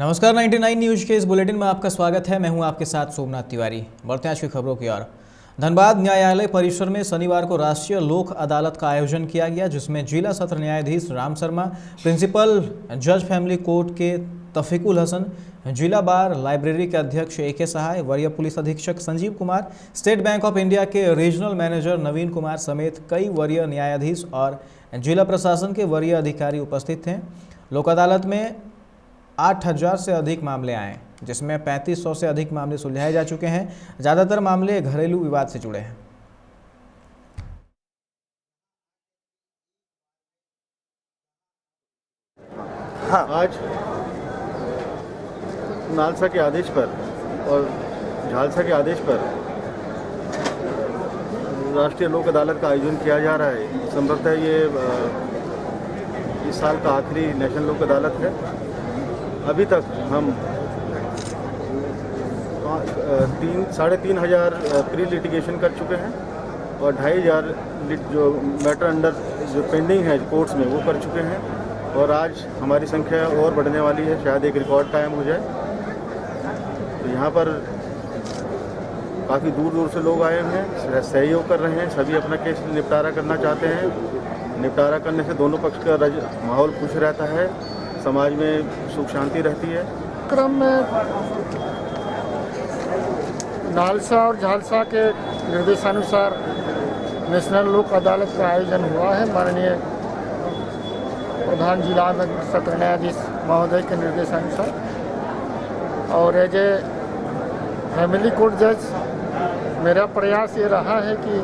नमस्कार, 99 न्यूज के इस बुलेटिन में आपका स्वागत है। मैं हूं आपके साथ सोमनाथ तिवारी। बढ़ते हैं आज की खबरों की ओर। धनबाद न्यायालय परिसर में शनिवार को राष्ट्रीय लोक अदालत का आयोजन किया गया, जिसमें जिला सत्र न्यायाधीश राम शर्मा, प्रिंसिपल जज फैमिली कोर्ट के तफीकुल हसन, जिला बार लाइब्रेरी के अध्यक्ष AK सहाय, वरीय पुलिस अधीक्षक Sanjeev Kumar, state bank of India के रीजनल मैनेजर नवीन कुमार समेत कई वरीय न्यायाधीश और जिला प्रशासन के वरीय अधिकारी उपस्थित थे। लोक अदालत में 8000 से अधिक मामले आए, जिसमें 3500 से अधिक मामले सुलझाए जा चुके हैं। ज़्यादातर मामले घरेलू विवाद से जुड़े हैं। हाँ, आज नालसा के आदेश पर और झालसा के आदेश पर राष्ट्रीय लोक अदालत का आयोजन किया जा रहा है। संभवतः ये इस साल का आखिरी नेशनल लोक अदालत है। अभी तक हम 3,500 प्री लिटिगेशन कर चुके हैं और 2,500 जो मैटर अंडर जो पेंडिंग है कोर्ट्स में वो कर चुके हैं। और आज हमारी संख्या और बढ़ने वाली है, शायद एक रिकॉर्ड कायम हो जाए। तो यहाँ पर काफ़ी दूर दूर से लोग आए हुए हैं, सहयोग कर रहे हैं। सभी अपना केस निपटारा करना चाहते हैं। निपटारा करने से दोनों पक्ष का माहौल खुश रहता है, समाज में सुख शांति रहती है। क्रम में नालसा और झालसा के निर्देशानुसार नेशनल लोक अदालत का आयोजन हुआ है। माननीय प्रधान जिला सत्र न्यायाधीश महोदय के निर्देशानुसार, और एज ए फैमिली कोर्ट जज मेरा प्रयास ये रहा है कि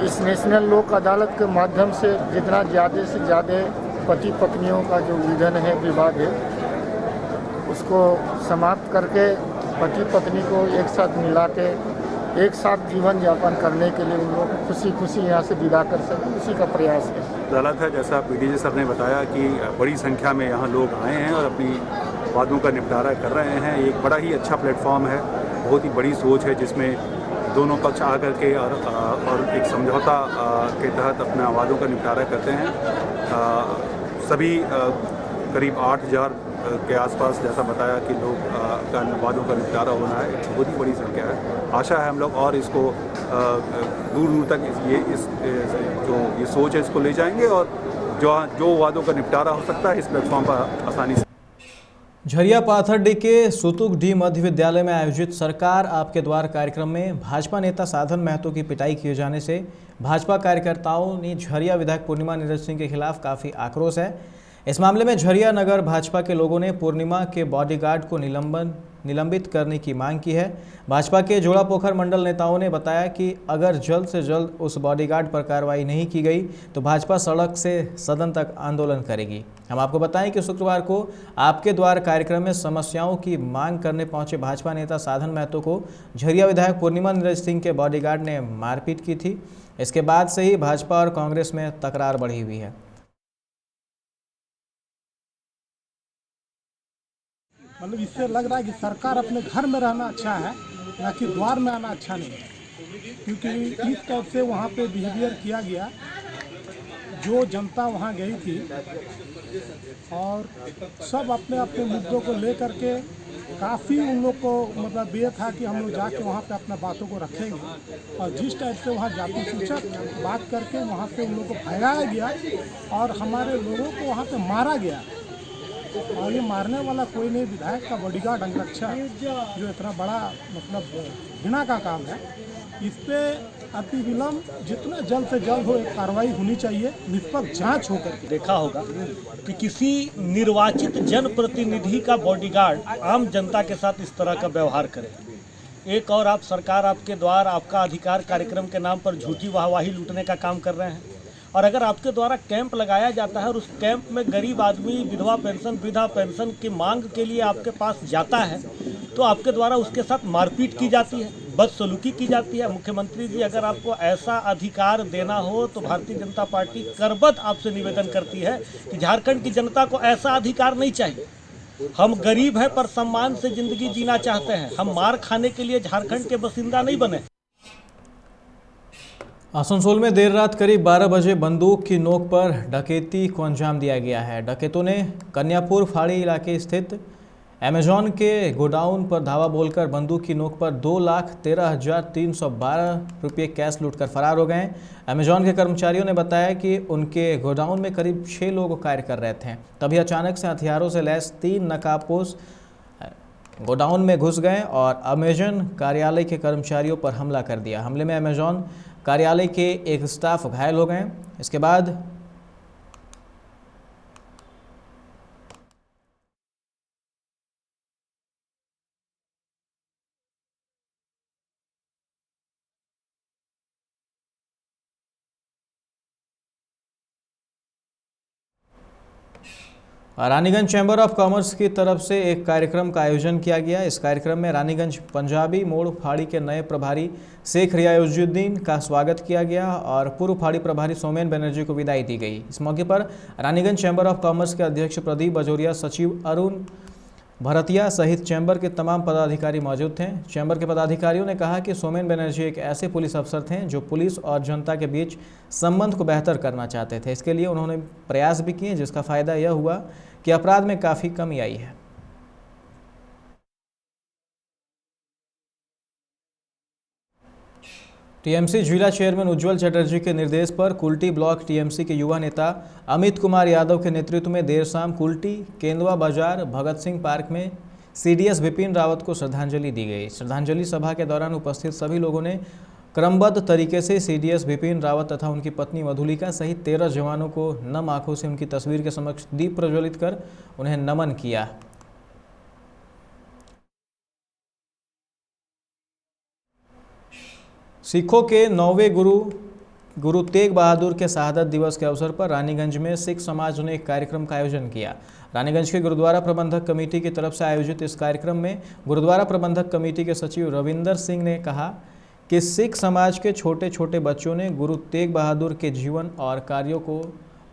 इस नेशनल लोक अदालत के माध्यम से जितना ज़्यादा से ज़्यादा पति पत्नियों का जो उलझन है, विवाद है, उसको समाप्त करके पति पत्नी को एक साथ मिला के एक साथ जीवन यापन करने के लिए उन लोग खुशी खुशी यहाँ से विदा कर सकें, उसी का प्रयास है। अदालत है, जैसा PDG सर ने बताया कि बड़ी संख्या में यहाँ लोग आए हैं और अपनी वादों का निपटारा कर रहे हैं। एक बड़ा ही अच्छा प्लेटफॉर्म है, बहुत ही बड़ी सोच है, जिसमें दोनों पक्ष आकर के और एक समझौता के तहत अपना वादों का निपटारा करते हैं। सभी करीब 8000 के आसपास, जैसा बताया कि लोग का वादों का निपटारा होना है। बहुत ही बड़ी संख्या है। आशा है हम लोग और इसको दूर दूर तक ये सोच है इसको ले जाएंगे और जो वादों का निपटारा हो सकता है इस प्लेटफॉर्म पर आसानी से। झरिया पाथरडी के सुतुक डी मध्य विद्यालय में आयोजित सरकार आपके द्वार कार्यक्रम में भाजपा नेता साधन महतो की पिटाई किए जाने से भाजपा कार्यकर्ताओं ने झरिया विधायक पूर्णिमा नीरज सिंह के खिलाफ काफ़ी आक्रोश है। इस मामले में झरिया नगर भाजपा के लोगों ने पूर्णिमा के बॉडीगार्ड को निलंबित करने की मांग की है। भाजपा के जोड़ापोखर मंडल नेताओं ने बताया कि अगर जल्द से जल्द उस बॉडीगार्ड पर कार्रवाई नहीं की गई तो भाजपा सड़क से सदन तक आंदोलन करेगी। हम आपको बताएं कि शुक्रवार को आपके द्वार कार्यक्रम में समस्याओं की मांग करने पहुंचे भाजपा नेता साधन महतो को झरिया विधायक पूर्णिमा नीरज सिंह के बॉडीगार्ड ने मारपीट की थी। इसके बाद से ही भाजपा और कांग्रेस में तकरार बढ़ी हुई है। मतलब इससे लग रहा है कि सरकार अपने घर में रहना अच्छा है, ना कि द्वार में आना अच्छा नहीं है। क्योंकि इस टाइप से वहाँ पे बिहेवियर किया गया, जो जनता वहाँ गई थी और सब अपने अपने मुद्दों को ले करके काफ़ी उन लोग को मतलब ये था कि हम लोग जाके वहाँ पे अपना बातों को रखेंगे। और जिस टाइप से वहाँ जाति सूचक बात करके वहाँ पे उन लोग को भगाया गया और हमारे लोगों को वहाँ पे मारा गया। और ये मारने वाला कोई नहीं, विधायक का बॉडीगार्ड अंगरक्षा जो इतना बड़ा मतलब घृणा का काम है, इस पे अति विलम्ब जितना जल्द से जल्द हो एक कार्रवाई होनी चाहिए, निष्पक्ष जांच होकर के। देखा होगा कि किसी निर्वाचित जनप्रतिनिधि का बॉडीगार्ड आम जनता के साथ इस तरह का व्यवहार करे। एक और आप सरकार आपके द्वार आपका अधिकार कार्यक्रम के नाम पर झूठी वाहवाही लूटने का काम कर रहे हैं। और अगर आपके द्वारा कैंप लगाया जाता है और उस कैंप में गरीब आदमी विधवा पेंशन वृद्धा पेंशन की मांग के लिए आपके पास जाता है तो आपके द्वारा उसके साथ मारपीट की जाती है, बदसलूकी की जाती है। मुख्यमंत्री जी, अगर आपको ऐसा अधिकार देना हो तो भारतीय जनता पार्टी करबद्ध आपसे निवेदन करती है कि झारखंड की जनता को ऐसा अधिकार नहीं चाहिए। हम गरीब हैं पर सम्मान से जिंदगी जीना चाहते हैं। हम मार खाने के लिए झारखंड के बासिंदा नहीं बने। आसनसोल में देर रात करीब 12 बजे बंदूक की नोक पर डकैती को अंजाम दिया गया है। डकैतों ने कन्यापुर फाड़ी इलाके स्थित अमेजॉन के गोडाउन पर धावा बोलकर बंदूक की नोक पर 2,13,312 रुपये कैश लूटकर फरार हो गए। अमेजॉन के कर्मचारियों ने बताया कि उनके गोडाउन में करीब 6 लोग कार्य कर रहे थे। तभी अचानक से हथियारों से लैस 3 नकाबपोश गोडाउन में घुस गए और अमेजॉन कार्यालय के कर्मचारियों पर हमला कर दिया। हमले में अमेजॉन कार्यालय के एक स्टाफ घायल हो गए। इसके बाद रानीगंज चैम्बर ऑफ कॉमर्स की तरफ से एक कार्यक्रम का आयोजन किया गया। इस कार्यक्रम में रानीगंज पंजाबी मोड़ फाड़ी के नए प्रभारी शेख रियाजुद्दीन का स्वागत किया गया और पूर्व फाड़ी प्रभारी सोमेन बनर्जी को विदाई दी गई। इस मौके पर रानीगंज चैम्बर ऑफ कॉमर्स के अध्यक्ष प्रदीप बजोरिया, सचिव अरुण भरतिया सहित चैम्बर के तमाम पदाधिकारी मौजूद थे। चैम्बर के पदाधिकारियों ने कहा कि सोमेन बनर्जी एक ऐसे पुलिस अफसर थे जो पुलिस और जनता के बीच संबंध को बेहतर करना चाहते थे। इसके लिए उन्होंने प्रयास भी किए, जिसका फायदा यह हुआ कि अपराध में काफ़ी कमी आई है। टीएमसी जिला चेयरमैन उज्जवल चटर्जी के निर्देश पर कुल्टी ब्लॉक टीएमसी के युवा नेता अमित कुमार यादव के नेतृत्व में देर शाम कुल्टी केंदुआ बाजार भगत सिंह पार्क में सीडीएस विपिन रावत को श्रद्धांजलि दी गई। श्रद्धांजलि सभा के दौरान उपस्थित सभी लोगों ने क्रमबद्ध तरीके से सीडीएस विपिन रावत तथा उनकी पत्नी मधुलिका सहित 13 जवानों को नम आंखों से उनकी तस्वीर के समक्ष दीप प्रज्वलित कर उन्हें नमन किया। सिखों के 9वें गुरु तेग बहादुर के शहादत दिवस के अवसर पर रानीगंज में सिख समाज ने एक कार्यक्रम का आयोजन किया। रानीगंज के गुरुद्वारा प्रबंधक कमेटी की तरफ से आयोजित इस कार्यक्रम में गुरुद्वारा प्रबंधक कमेटी के सचिव रविंदर सिंह ने कहा कि सिख समाज के छोटे छोटे बच्चों ने गुरु तेग बहादुर के जीवन और कार्यों को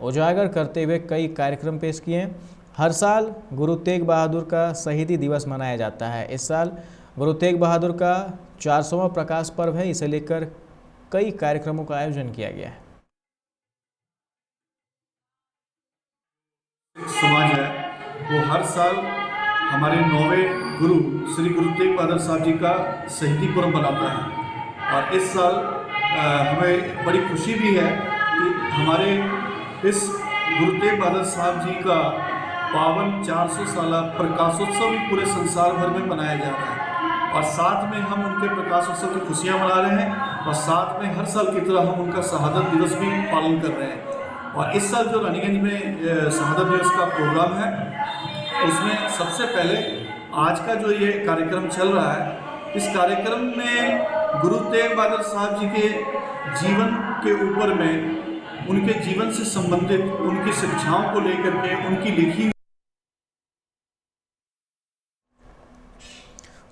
उजागर करते हुए कई कार्यक्रम पेश किए। हर साल गुरु तेग बहादुर का शहीदी दिवस मनाया जाता है। इस साल गुरु तेग बहादुर का 400वां प्रकाश पर्व है। इसे लेकर कई कार्यक्रमों का आयोजन किया गया है। समाज है वो हर साल हमारे 9वें गुरु श्री गुरु तेग बहादुर साहब जी का शहीदी पर्व मनाता है और इस साल हमें बड़ी खुशी भी है कि हमारे इस गुरु तेग बहादुर साहब जी का पावन 400 साला प्रकाशोत्सव भी पूरे संसार भर में मनाया जा रहा है और साथ में हम उनके प्रकाशोत्सव की खुशियाँ मना रहे हैं और साथ में हर साल की तरह हम उनका शहादत दिवस भी पालन कर रहे हैं। और इस साल जो रानीगंज में शहादत दिवस का प्रोग्राम है उसमें सबसे पहले आज का जो ये कार्यक्रम चल रहा है, इस कार्यक्रम में गुरु तेग बहादुर साहब जी के जीवन के ऊपर में उनके जीवन से संबंधित उनकी शिक्षाओं को लेकर के उनकी लिखी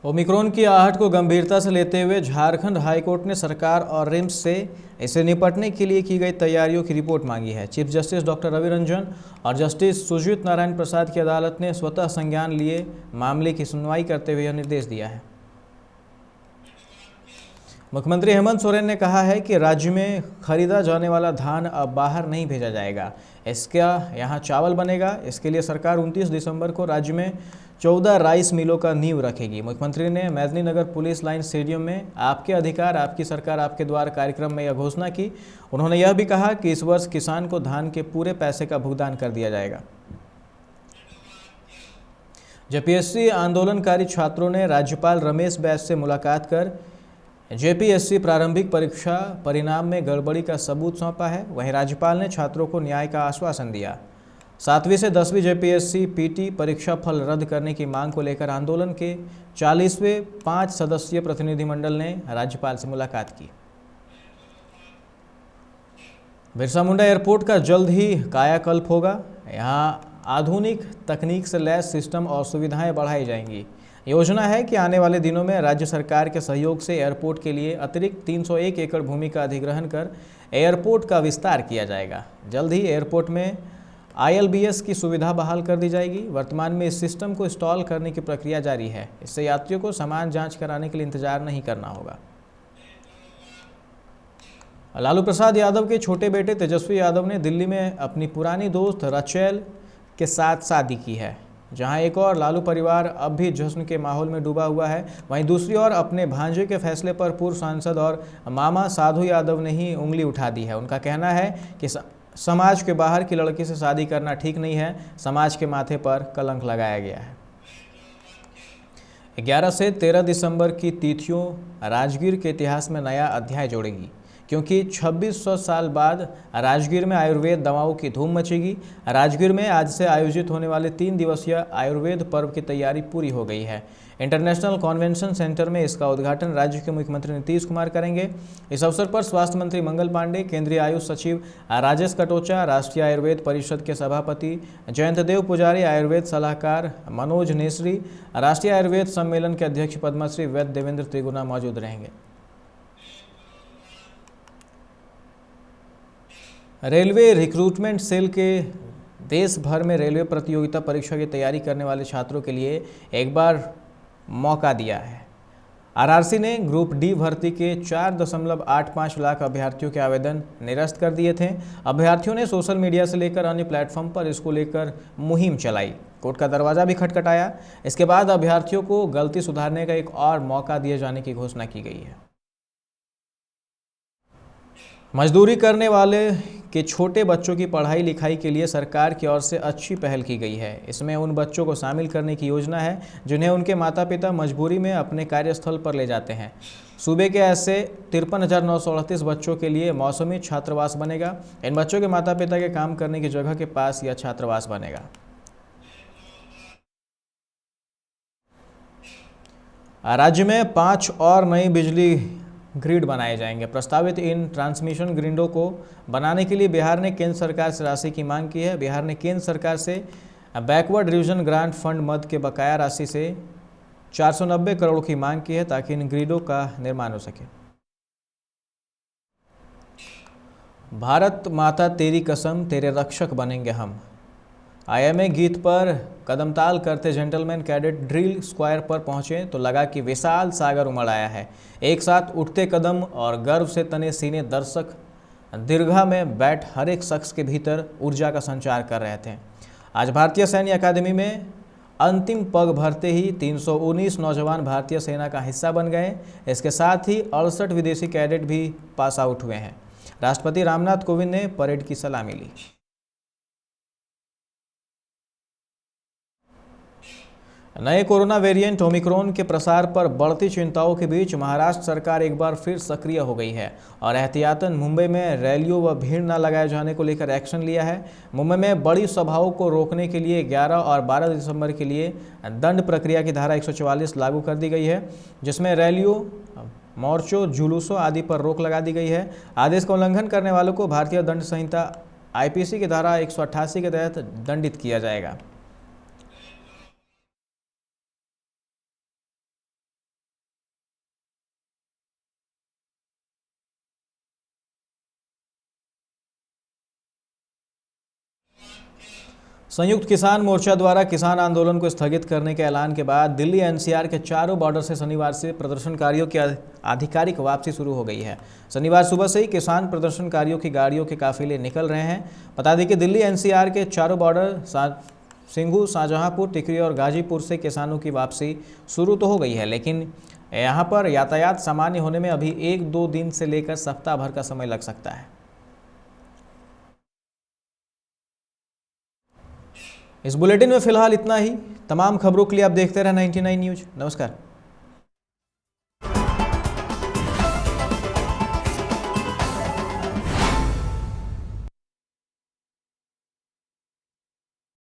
ओमिक्रॉन की आहट को गंभीरता से लेते हुए झारखंड हाईकोर्ट ने सरकार और रिम्स से इसे निपटने के लिए की गई तैयारियों की रिपोर्ट मांगी है। Chief justice doctor Ravi Ranjan और जस्टिस सुजीत नारायण प्रसाद की अदालत ने स्वतः संज्ञान लिए मामले की सुनवाई करते हुए यह निर्देश दिया है। मुख्यमंत्री हेमंत सोरेन ने कहा है कि राज्य में खरीदा जाने वाला धान अब बाहर नहीं भेजा जाएगा, इसका यहाँ चावल बनेगा। इसके लिए सरकार 29 दिसंबर को राज्य में 14 राइस मिलों का नींव रखेगी। मुख्यमंत्री ने मेदिनीनगर पुलिस लाइन स्टेडियम में आपके अधिकार आपकी सरकार आपके द्वार कार्यक्रम में यह घोषणा की। उन्होंने यह भी कहा कि इस वर्ष किसान को धान के पूरे पैसे का भुगतान कर दिया जाएगा। जेपीएससी आंदोलनकारी छात्रों ने राज्यपाल रमेश बैस से मुलाकात कर जेपीएससी प्रारंभिक परीक्षा परिणाम में गड़बड़ी का सबूत सौंपा है। वहीं राज्यपाल ने छात्रों को न्याय का आश्वासन दिया। 7वीं से 10वीं जेपीएससी पीटी परीक्षा फल रद्द करने की मांग को लेकर आंदोलन के 40वें 5 सदस्यीय प्रतिनिधिमंडल ने राज्यपाल से मुलाकात की। बिरसा मुंडा एयरपोर्ट का जल्द ही कायाकल्प होगा। यहां आधुनिक तकनीक से लैस सिस्टम और सुविधाएं बढ़ाई जाएंगी। योजना है कि आने वाले दिनों में राज्य सरकार के सहयोग से एयरपोर्ट के लिए अतिरिक्त 301 एकड़ भूमि का अधिग्रहण कर एयरपोर्ट का विस्तार किया जाएगा। जल्द ही एयरपोर्ट में ILBS की सुविधा बहाल कर दी जाएगी। वर्तमान में इस सिस्टम को इंस्टॉल करने की प्रक्रिया जारी है। इससे यात्रियों को सामान जांच कराने के लिए इंतजार नहीं करना होगा। लालू प्रसाद यादव के छोटे बेटे तेजस्वी यादव ने दिल्ली में अपनी पुरानी दोस्त रचेल के साथ शादी की है। जहां एक और लालू परिवार अब भी जश्न के माहौल में डूबा हुआ है, वहीं दूसरी ओर अपने भांजे के फैसले पर पूर्व सांसद और मामा साधु यादव ने ही उंगली उठा दी है। उनका कहना है कि समाज के बाहर की लड़की से शादी करना ठीक नहीं है, समाज के माथे पर कलंक लगाया गया है। 11 से 13 दिसंबर की तिथियों राजगीर के इतिहास में नया अध्याय जोड़ेगी, क्योंकि 2600 साल बाद राजगीर में आयुर्वेद दवाओं की धूम मचेगी। राजगीर में आज से आयोजित होने वाले 3 दिवसीय आयुर्वेद पर्व की तैयारी पूरी हो गई है। इंटरनेशनल कन्वेंशन सेंटर में इसका उद्घाटन राज्य के मुख्यमंत्री नीतीश कुमार करेंगे। इस अवसर पर स्वास्थ्य मंत्री मंगल पांडे, केंद्रीय आयुष सचिव राजेश कटोचा, राष्ट्रीय आयुर्वेद परिषद के सभापति जयंत देव पुजारी, आयुर्वेद सलाहकार मनोज नेसरी, राष्ट्रीय आयुर्वेद सम्मेलन के अध्यक्ष पद्मश्री वैद्य देवेंद्र त्रिगुना मौजूद रहेंगे। रेलवे रिक्रूटमेंट सेल के देश भर में रेलवे प्रतियोगिता परीक्षा की तैयारी करने वाले छात्रों के लिए एक बार मौका दिया है। आरआरसी ने ग्रुप डी भर्ती के 4.85 लाख अभ्यर्थियों के आवेदन निरस्त कर दिए थे। अभ्यर्थियों ने सोशल मीडिया से लेकर अन्य प्लेटफॉर्म पर इसको लेकर मुहिम चलाई, कोर्ट का दरवाजा भी खटखटाया। इसके बाद अभ्यर्थियों को गलती सुधारने का एक और मौका दिए जाने की घोषणा की गई है। मजदूरी करने वाले के छोटे बच्चों की पढ़ाई लिखाई के लिए सरकार की ओर से अच्छी पहल की गई है। इसमें उन बच्चों को शामिल करने की योजना है जिन्हें उनके माता पिता मजबूरी में अपने कार्यस्थल पर ले जाते हैं। सूबे के ऐसे 53,938 बच्चों के लिए मौसमी छात्रावास बनेगा। इन बच्चों के माता पिता के काम करने की जगह के पास यह छात्रावास बनेगा। राज्य में 5 और नई बिजली ग्रिड बनाए जाएंगे। प्रस्तावित इन ट्रांसमिशन ग्रिडों को बनाने के लिए बिहार ने केंद्र सरकार से राशि की मांग की है। बिहार ने केंद्र सरकार से बैकवर्ड रीजन ग्रांट फंड मद के बकाया राशि से 490 करोड़ की मांग की है ताकि इन ग्रिडों का निर्माण हो सके। भारत माता तेरी कसम, तेरे रक्षक बनेंगे हम। आईएमए गीत पर कदमताल करते जेंटलमैन कैडेट ड्रिल स्क्वायर पर पहुंचे तो लगा कि विशाल सागर उमड़ आया है। एक साथ उठते कदम और गर्व से तने सीने दर्शक दीर्घा में बैठ हर एक शख्स के भीतर ऊर्जा का संचार कर रहे थे। आज भारतीय सैन्य अकादमी में अंतिम पग भरते ही 319 नौजवान भारतीय सेना का हिस्सा बन गए। इसके साथ ही 68 विदेशी कैडेट भी पास आउट हुए हैं। राष्ट्रपति रामनाथ कोविंद ने परेड की सलामी ली। नए कोरोना वेरिएंट ओमिक्रॉन के प्रसार पर बढ़ती चिंताओं के बीच महाराष्ट्र सरकार एक बार फिर सक्रिय हो गई है और एहतियातन मुंबई में रैलियों व भीड़ न लगाए जाने को लेकर एक्शन लिया है। मुंबई में बड़ी सभाओं को रोकने के लिए 11 और 12 दिसंबर के लिए दंड प्रक्रिया की धारा 144 लागू कर दी गई है, जिसमें रैलियों, मोर्चों, जुलूसों आदि पर रोक लगा दी गई है। आदेश का उल्लंघन करने वालों को भारतीय दंड संहिता IPC की धारा 188 के तहत दंडित किया जाएगा। संयुक्त किसान मोर्चा द्वारा किसान आंदोलन को स्थगित करने के ऐलान के बाद दिल्ली NCR के चारों बॉर्डर से शनिवार से प्रदर्शनकारियों की आधिकारिक वापसी शुरू हो गई है। शनिवार सुबह से ही किसान प्रदर्शनकारियों की गाड़ियों के काफिले निकल रहे हैं। बता दें कि दिल्ली NCR के चारों बॉर्डर सिंघू, शाहजहांपुर, टिकरी और गाजीपुर से किसानों की वापसी शुरू तो हो गई है, लेकिन यहाँ पर यातायात सामान्य होने में अभी 1-2 दिन से लेकर सप्ताह भर का समय लग सकता है। इस बुलेटिन में फिलहाल इतना ही। तमाम खबरों के लिए आप देखते रहें 99 न्यूज़। नमस्कार।